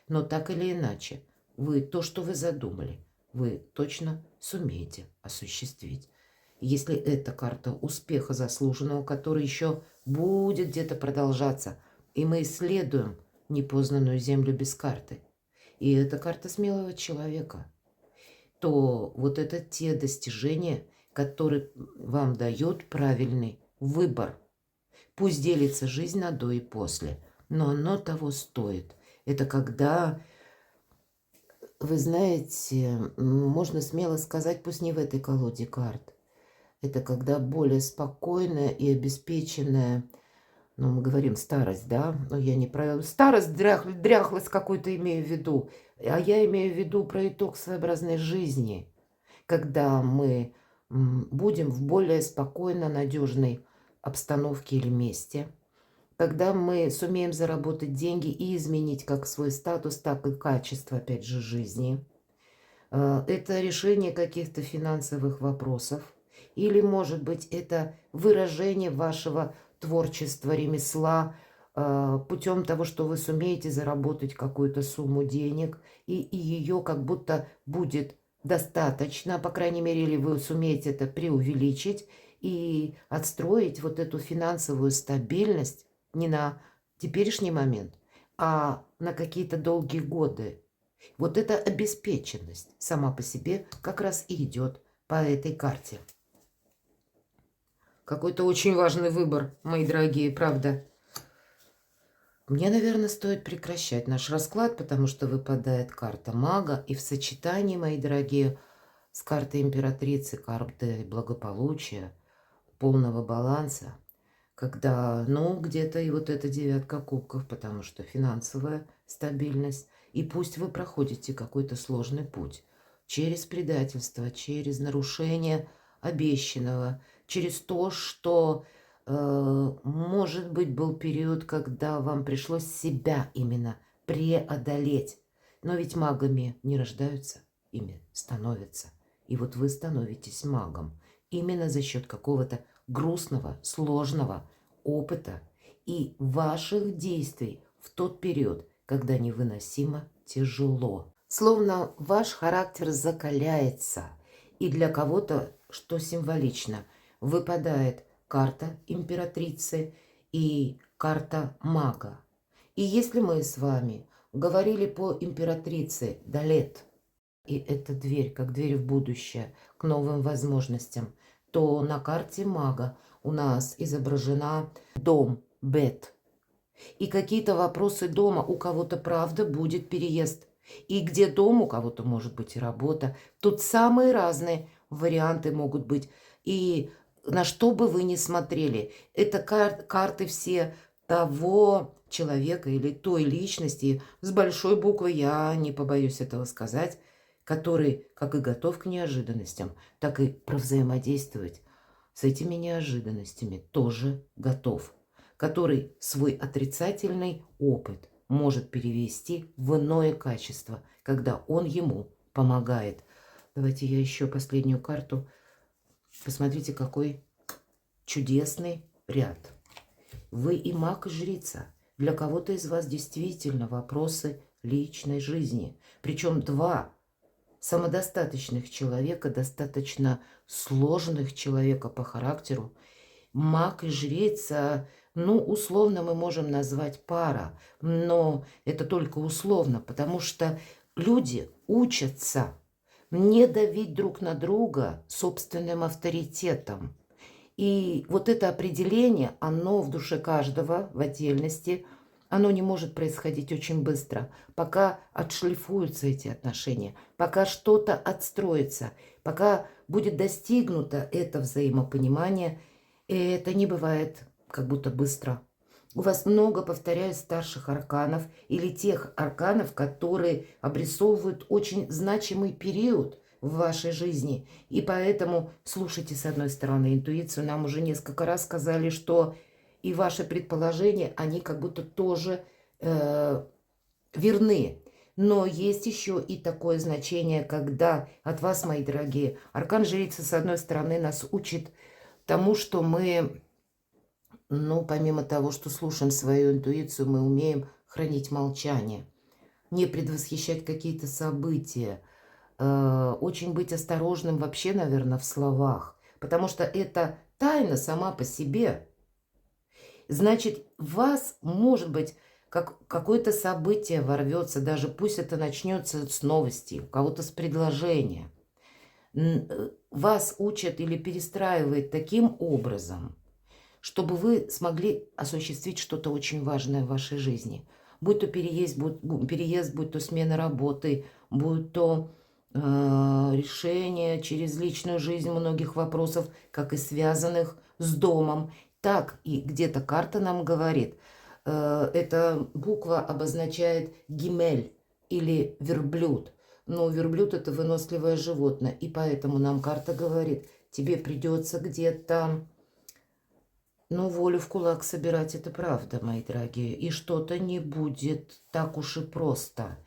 Но так или иначе, вы то, что вы задумали, вы точно сумеете осуществить. Если это карта успеха заслуженного, который еще будет где-то продолжаться, и мы исследуем непознанную землю без карты, и это карта смелого человека, то вот это те достижения, которые вам дают правильный выбор. Пусть делится жизнь на до и после, но оно того стоит. Это когда, вы знаете, можно смело сказать, пусть не в этой колоде карт, это когда более спокойная и обеспеченная, ну, мы говорим старость, да, но я не про старость, дряхлость какую-то имею в виду, а я имею в виду про итог своеобразной жизни, когда мы будем в более спокойно надежной обстановке или месте, когда мы сумеем заработать деньги и изменить как свой статус, так и качество, опять же, жизни. Это решение каких-то финансовых вопросов. Или, может быть, это выражение вашего творчества, ремесла, путем того, что вы сумеете заработать какую-то сумму денег, и ее как будто будет достаточно, по крайней мере, или вы сумеете это преувеличить и отстроить вот эту финансовую стабильность не на теперешний момент, а на какие-то долгие годы. Вот эта обеспеченность сама по себе как раз и идет по этой карте. Какой-то очень важный выбор, мои дорогие, правда. Мне, наверное, стоит прекращать наш расклад, потому что выпадает карта мага. И в сочетании, мои дорогие, с картой императрицы, картой благополучия, полного баланса, когда, ну, где-то и вот эта 9 кубков, потому что финансовая стабильность. И пусть вы проходите какой-то сложный путь через предательство, через нарушение обещанного, через то, что, может быть, был период, когда вам пришлось себя именно преодолеть. Но ведь магами не рождаются, ими становятся. И вот вы становитесь магом именно за счет какого-то грустного, сложного опыта и ваших действий в тот период, когда невыносимо тяжело. Словно ваш характер закаляется, И для кого-то, что символично, выпадает карта императрицы и карта мага. И если мы с вами говорили по императрице Далет, и это дверь, как дверь в будущее, к новым возможностям, то на карте мага у нас изображена дом, бет. И какие-то вопросы дома, у кого-то, правда, будет переезд. И где дом, у кого-то может быть и работа. Тут самые разные варианты могут быть. И на что бы вы ни смотрели, это карты все того человека или той личности с большой буквы, я не побоюсь этого сказать, который как и готов к неожиданностям, так и провзаимодействовать с этими неожиданностями тоже готов, который свой отрицательный опыт может перевести в иное качество, когда он ему помогает. Давайте я еще последнюю карту. Посмотрите, какой чудесный ряд. Вы и маг, и жрица. Для кого-то из вас действительно вопросы личной жизни. Причем два самодостаточных человека, достаточно сложных человека по характеру. Маг и жрица, ну, условно мы можем назвать пара, но это только условно, потому что люди учатся не давить друг на друга собственным авторитетом. И вот это определение, оно в душе каждого в отдельности, оно не может происходить очень быстро, пока отшлифуются эти отношения, пока что-то отстроится, пока будет достигнуто это взаимопонимание. И это не бывает как будто быстро. У вас много, повторяю, старших арканов или тех арканов, которые обрисовывают очень значимый период в вашей жизни. И поэтому слушайте, с одной стороны, интуицию. Нам уже несколько раз сказали, что и ваши предположения, они как будто тоже верны. Но есть еще и такое значение, когда от вас, мои дорогие, аркан жрицы, с одной стороны, нас учит тому, что мы, ну, помимо того, что слушаем свою интуицию, мы умеем хранить молчание, не предвосхищать какие-то события, очень быть осторожным вообще, наверное, в словах, потому что это тайна сама по себе. Значит, в вас, может быть, какое-то событие ворвется, даже пусть это начнется с новости, у кого-то с предложения. Вас учат или перестраивают таким образом, чтобы вы смогли осуществить что-то очень важное в вашей жизни. Будь то переезд, будь то смена работы, будь то решение через личную жизнь многих вопросов, как и связанных с домом, так и где-то карта нам говорит, эта буква обозначает гимель или верблюд. Но верблюд – это выносливое животное, и поэтому нам карта говорит, тебе придется где-то, ну, волю в кулак собирать, это правда, мои дорогие, и что-то не будет так уж и просто.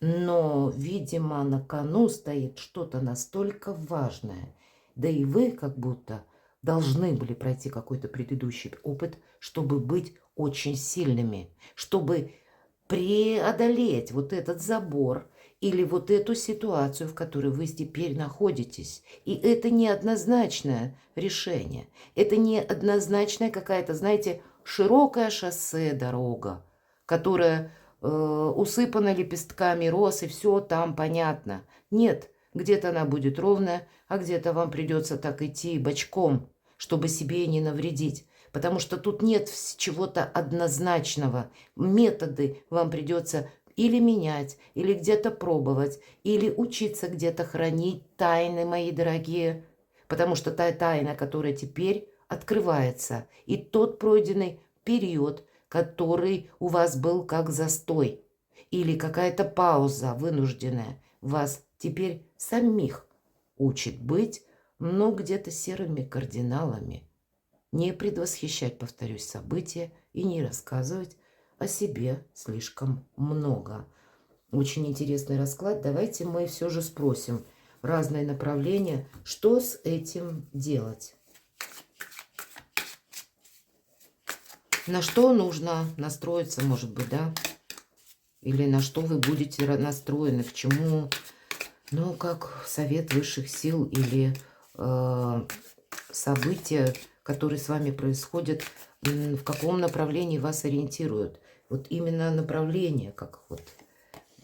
Но, видимо, на кону стоит что-то настолько важное, да и вы как будто должны были пройти какой-то предыдущий опыт, чтобы быть очень сильными, чтобы преодолеть вот этот забор или вот эту ситуацию, в которой вы теперь находитесь. И это неоднозначное решение. Это неоднозначная какая-то, знаете, широкое шоссе, дорога, которая усыпана лепестками роз, и все там понятно. Нет, где-то она будет ровная, а где-то вам придется так идти бочком, чтобы себе не навредить. Потому что тут нет чего-то однозначного. Методы вам придется или менять, или где-то пробовать, или учиться где-то хранить тайны, мои дорогие. Потому что та тайна, которая теперь открывается, и тот пройденный период, который у вас был как застой, или какая-то пауза вынужденная, вас теперь самих учит быть, но где-то серыми кардиналами. Не предвосхищать, повторюсь, события и не рассказывать о себе слишком много. Очень интересный расклад. Давайте мы все же спросим разные направления, что с этим делать. На что нужно настроиться, может быть, да? Или на что вы будете настроены, к чему Ну, как совет высших сил или события, которые с вами происходят, в каком направлении вас ориентируют. Вот именно направление, как вот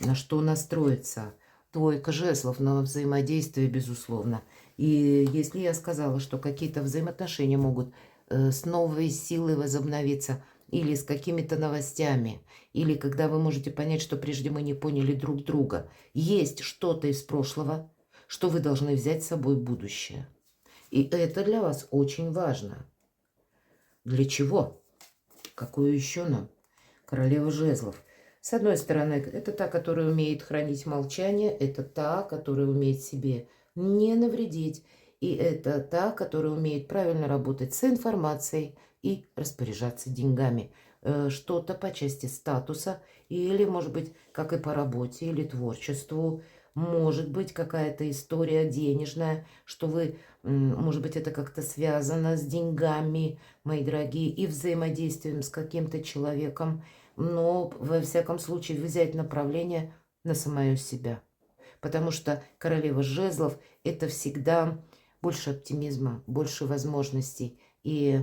на что настроиться. Двойка жезлов на взаимодействие, безусловно. И если я сказала, что какие-то взаимоотношения могут с новой силой возобновиться, или с какими-то новостями, или когда вы можете понять, что прежде мы не поняли друг друга, есть что-то из прошлого, что вы должны взять с собой в будущее. И это для вас очень важно. Для чего? Какую еще нам? Королева жезлов. С одной стороны, это та, которая умеет хранить молчание, это та, которая умеет себе не навредить, и это та, которая умеет правильно работать с информацией и распоряжаться деньгами. Что-то по части статуса, или, может быть, как и по работе или творчеству, может быть, какая-то история денежная, что вы, может быть, это как-то связано с деньгами, мои дорогие, и взаимодействием с каким-то человеком, но, во всяком случае, взять направление на самое себя. Потому что королева жезлов – это всегда больше оптимизма, больше возможностей. И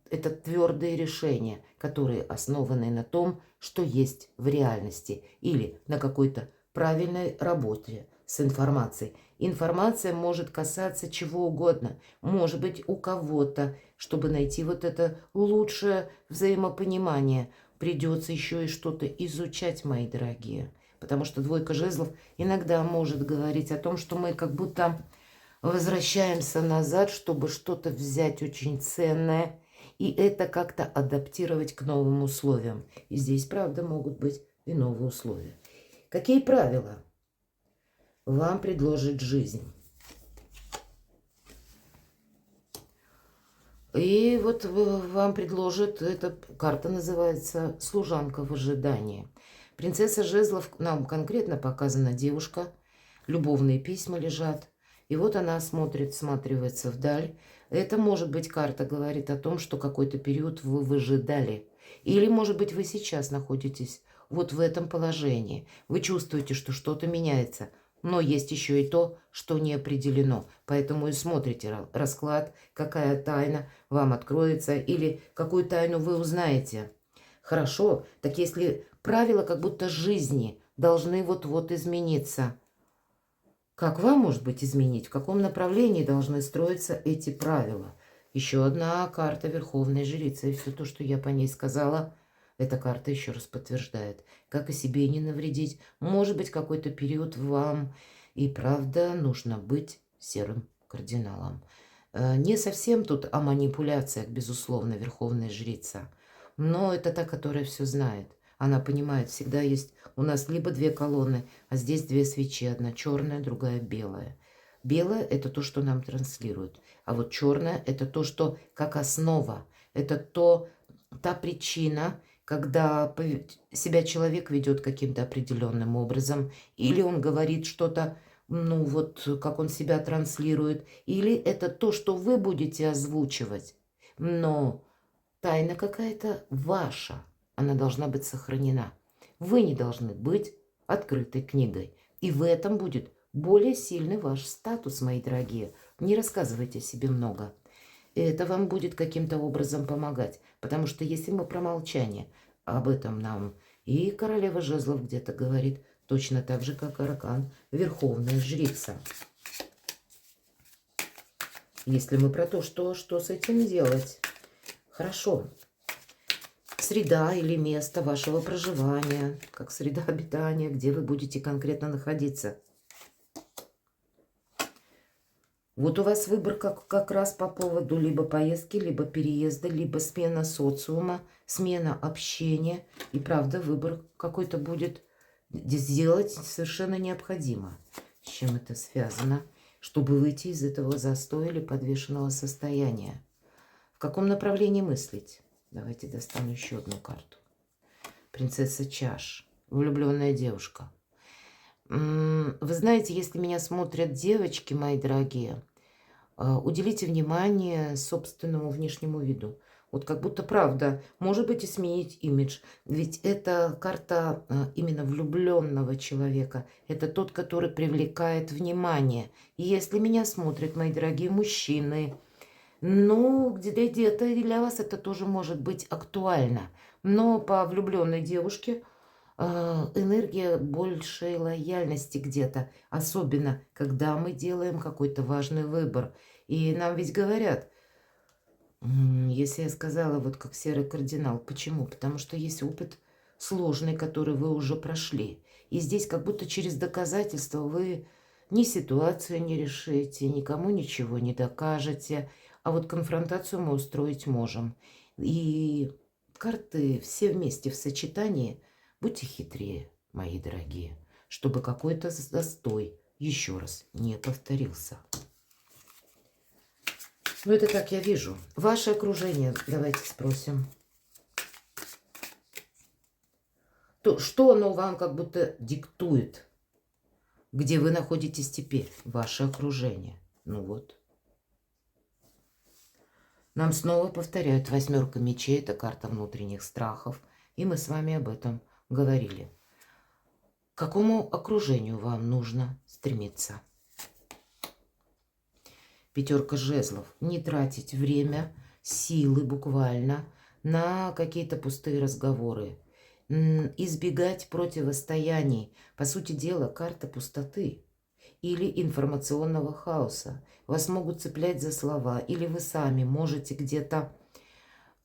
это твердые решения, которые основаны на том, что есть в реальности. Или на какой-то правильной работе с информацией. Информация может касаться чего угодно. Может быть, у кого-то, чтобы найти вот это лучшее взаимопонимание, придется еще и что-то изучать, мои дорогие. Потому что двойка жезлов иногда может говорить о том, что мы как будто возвращаемся назад, чтобы что-то взять очень ценное, и это как-то адаптировать к новым условиям. И здесь, правда, могут быть и новые условия. Какие правила вам предложит жизнь? И вот вам предложит, эта карта называется «Служанка в ожидании». Принцесса жезлов, нам конкретно показана девушка, любовные письма лежат. И вот она смотрит, всматривается вдаль. Это, может быть, карта говорит о том, что какой-то период вы выжидали. Или, может быть, вы сейчас находитесь вот в этом положении. Вы чувствуете, что что-то меняется. Но есть еще и то, что не определено. Поэтому и смотрите расклад, какая тайна вам откроется или какую тайну вы узнаете. Хорошо, так если правила как будто жизни должны вот-вот измениться, как вам, может быть, изменить? В каком направлении должны строиться эти правила? Еще одна карта Верховной Жрицы. И все то, что я по ней сказала, эта карта еще раз подтверждает. Как и себе не навредить. Может быть, какой-то период вам и правда нужно быть серым кардиналом. Не совсем тут о манипуляциях, безусловно, Верховная Жрица. Но это та, которая все знает. Она понимает, всегда есть у нас либо две колонны, а здесь две свечи. Одна черная, другая белая. Белое – это то, что нам транслируют. А вот черное – это то, что как основа. Это та причина, когда себя человек ведет каким-то определенным образом. Или он говорит что-то, ну вот как он себя транслирует. Или это то, что вы будете озвучивать. Но тайна какая-то ваша. Она должна быть сохранена. Вы не должны быть открытой книгой. И в этом будет более сильный ваш статус, мои дорогие. Не рассказывайте о себе много. Это вам будет каким-то образом помогать. Потому что если мы про молчание, об этом нам и королева жезлов где-то говорит, точно так же, как аркан Верховная Жрица. Если мы про то, что с этим делать. Хорошо. Среда или место вашего проживания, как среда обитания, где вы будете конкретно находиться. Вот у вас выбор как раз по поводу либо поездки, либо переезда, либо смена социума, смена общения. И правда, выбор какой-то будет сделать совершенно необходимо. С чем это связано? Чтобы выйти из этого застоя или подвешенного состояния. В каком направлении мыслить? Давайте достану еще одну карту. Принцесса чаш. Влюбленная девушка. Вы знаете, если меня смотрят девочки, мои дорогие, уделите внимание собственному внешнему виду. Вот как будто правда, может быть, и сменить имидж. Ведь это карта именно влюбленного человека. Это тот, который привлекает внимание. И если меня смотрят, мои дорогие мужчины, ну, где-то для вас это тоже может быть актуально. Но по влюбленной девушке энергия большей лояльности где-то. Особенно, когда мы делаем какой-то важный выбор. И нам ведь говорят, если я сказала, вот как серый кардинал. Почему? Потому что есть опыт сложный, который вы уже прошли. И здесь как будто через доказательства вы ни ситуацию не решите, никому ничего не докажете. А вот конфронтацию мы устроить можем. И карты все вместе в сочетании. Будьте хитрее, мои дорогие, чтобы какой-то застой еще раз не повторился. Ну, это как я вижу. Ваше окружение, давайте спросим. Что оно вам как будто диктует? Где вы находитесь теперь? Ваше окружение. Ну вот. Нам снова повторяют, 8 мечей – это карта внутренних страхов. И мы с вами об этом говорили. К какому окружению вам нужно стремиться? 5 жезлов. Не тратить время, силы буквально на какие-то пустые разговоры. Избегать противостояний. По сути дела, карта пустоты или информационного хаоса. Вас могут цеплять за слова, или вы сами можете где-то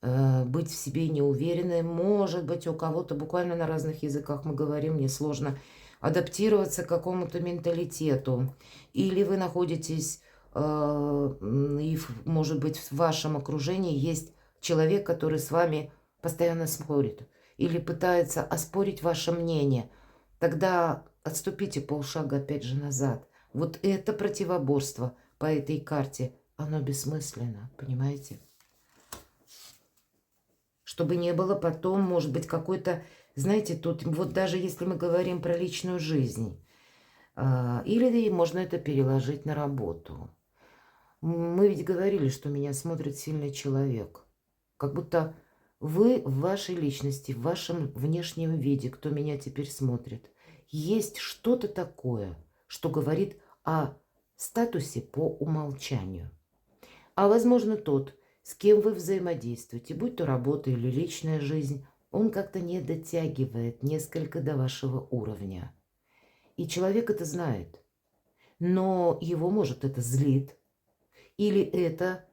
быть в себе неуверенной. Может быть, у кого-то буквально на разных языках мы говорим, мне сложно адаптироваться к какому-то менталитету. Или вы находитесь... И, может быть, в вашем окружении есть человек, который с вами постоянно спорит или пытается оспорить ваше мнение. Тогда отступите полшага опять же назад. Вот это противоборство по этой карте, оно бессмысленно, понимаете? Чтобы не было потом, может быть, какой-то, знаете, тут вот даже если мы говорим про личную жизнь, или можно это переложить на работу. Мы ведь говорили, что меня смотрит сильный человек. Как будто вы в вашей личности, в вашем внешнем виде, кто меня теперь смотрит, есть что-то такое, что говорит о статусе по умолчанию. А возможно тот, с кем вы взаимодействуете, будь то работа или личная жизнь, он как-то не дотягивает несколько до вашего уровня. И человек это знает. Но его, может, это злит. Или это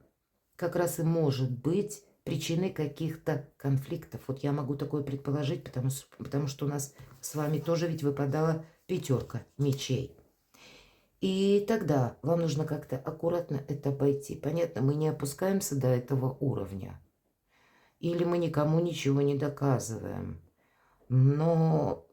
как раз и может быть причиной каких-то конфликтов. Вот я могу такое предположить, потому что у нас с вами тоже ведь выпадала 5 мечей. И тогда вам нужно как-то аккуратно это обойти. Понятно, мы не опускаемся до этого уровня. Или мы никому ничего не доказываем. Но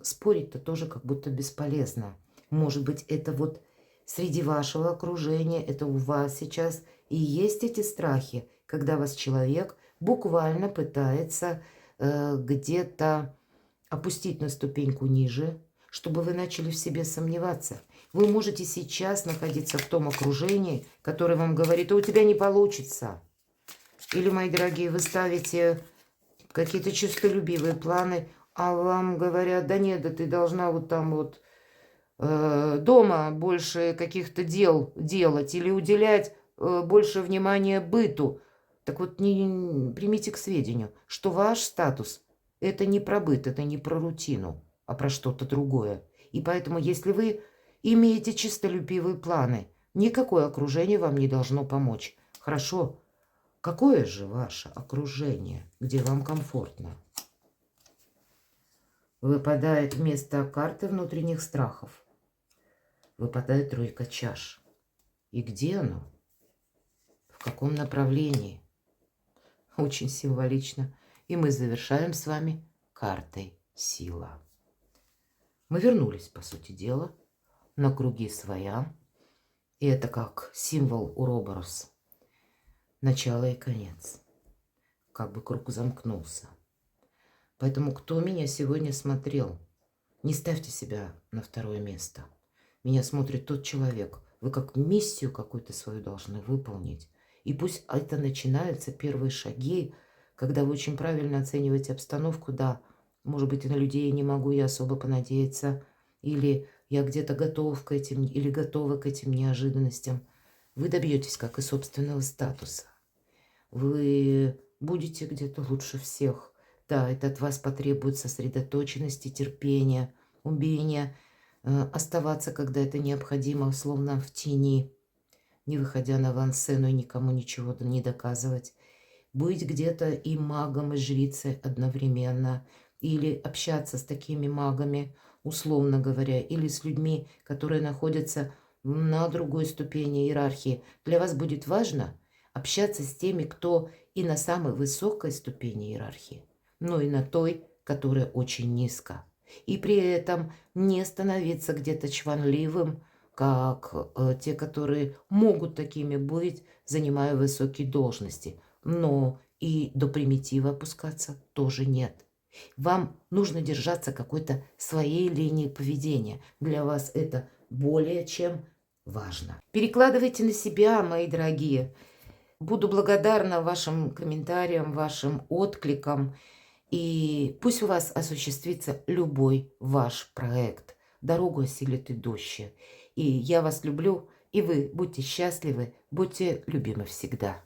спорить-то тоже как будто бесполезно. Может быть, это вот среди вашего окружения, это у вас сейчас и есть эти страхи, когда вас человек буквально пытается где-то опустить на ступеньку ниже, чтобы вы начали в себе сомневаться. Вы можете сейчас находиться в том окружении, которое вам говорит, у тебя не получится. Или, мои дорогие, вы ставите какие-то честолюбивые планы, а вам говорят, да нет, да ты должна вот там вот дома больше каких-то дел делать или уделять больше внимания быту. Так вот, примите к сведению, что ваш статус – это не про быт, это не про рутину, а про что-то другое. И поэтому, если вы имеете честолюбивые планы, никакое окружение вам не должно помочь. Хорошо, какое же ваше окружение, где вам комфортно? Выпадает вместо карты внутренних страхов. Выпадает 3 чаш. И где оно? В каком направлении? Очень символично. И мы завершаем с вами картой сила. Мы вернулись, по сути дела, на круги своя. И это как символ Уроборос. Начало и конец. Как бы круг замкнулся. Поэтому, кто меня сегодня смотрел, не ставьте себя на 2 место. Меня смотрит тот человек. Вы как миссию какую-то свою должны выполнить. И пусть это начинаются первые шаги, когда вы очень правильно оцениваете обстановку. Да, может быть, и на людей я не могу я особо понадеяться, или я где-то готов к этим, или готова к этим неожиданностям. Вы добьетесь, как и собственного статуса. Вы будете где-то лучше всех. Да, это от вас потребует сосредоточенности, терпения, умения оставаться, когда это необходимо, словно в тени, не выходя на авансцену и никому ничего не доказывать. Быть где-то и магом, и жрицей одновременно. Или общаться с такими магами, условно говоря, или с людьми, которые находятся на другой ступени иерархии. Для вас будет важно общаться с теми, кто и на самой высокой ступени иерархии, но и на той, которая очень низко. И при этом не становиться где-то чванливым, как те, которые могут такими быть, занимая высокие должности. Но и до примитива опускаться тоже нет. Вам нужно держаться какой-то своей линии поведения. Для вас это более чем важно. Перекладывайте на себя, мои дорогие. Буду благодарна вашим комментариям, вашим откликам. И пусть у вас осуществится любой ваш проект. Дорогу осилит идущие. И я вас люблю, и вы будьте счастливы, будьте любимы всегда.